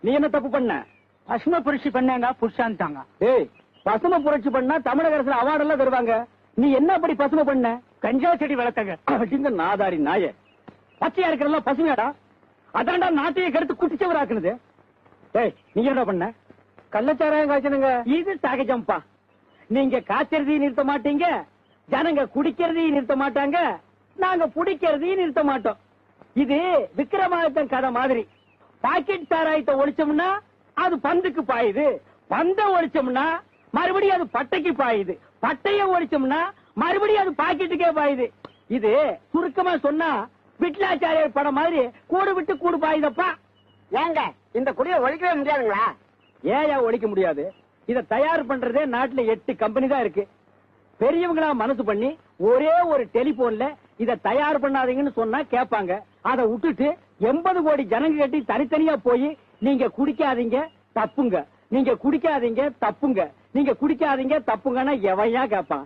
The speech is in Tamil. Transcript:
நீ என்ன தப்பு பண்ண? பசுமை புரட்சி பண்ணாங்க புருஷான்ட்டாங்க. ஏய், பசுமை புரட்சி பண்ணா தமிழக அரசுல அவார்டு எல்லாம் தருவாங்க. நீ என்ன அப்படி பசுமை பண்ண? கஞ்சா செடி வளர்த்தங்க. இந்த நாதாரி நாய பச்சையா இருக்கிறதெல்லாம் பசுமையாடா? அதான்டா நாட்டையே கருத்து குட்டிச்சவராக்குனது. ஏய், நீங்க என்ன பண்ண? கள்ளச்சாராயம் காய்ச்சனுங்க. இது சகஜம்பா. நீங்க காய்ச்சறதையும் நிறுத்த மாட்டீங்க, ஜனங்க குடிக்கிறதையும் நிறுத்த மாட்டாங்க, நாங்க புடிக்கிறதையும் நிறுத்த மாட்டோம். இது விக்ரமாதித்தன் கதை மாதிரி. பாக்கெட் சாராயத்தை ஒழிச்சோம்னா அது பந்துக்கு பாயுது, பந்த ஒழிச்சோம்னா மறுபடியும் அது பட்டைக்கு பாயுது, பட்டைய ஒழிச்சோம்னா மறுபடியும் அது பாக்கெட்டுக்கே பாயுது. இது சுருக்கமா சொன்னா விட்லாச்சாரியர் படம் மாதிரி கூடு விட்டு கூடு பாயுதப்பா. ஏங்க இந்த குடியை ஒழிக்கவே முடியாதுங்களா? ஏயா ஒழிக்க முடியாது? இத தயார் பண்றதே நாட்டுல 8 கம்பெனி தான் இருக்கு. பெரியவங்களா மனசு பண்ணி ஒரே ஒரு டெலிபோன்ல இத தயார் பண்ணாதீங்கன்னு சொன்னா கேட்பாங்க. அதை விட்டுட்டு 80 கோடி ஜனங்க கட்டி தனித்தனியா போய் நீங்க குடிக்காதீங்க தப்புங்க, நீங்க குடிக்காதீங்க தப்புங்க, நீங்க குடிக்காதீங்க தப்புங்கன்னா எவையா கேட்பான்?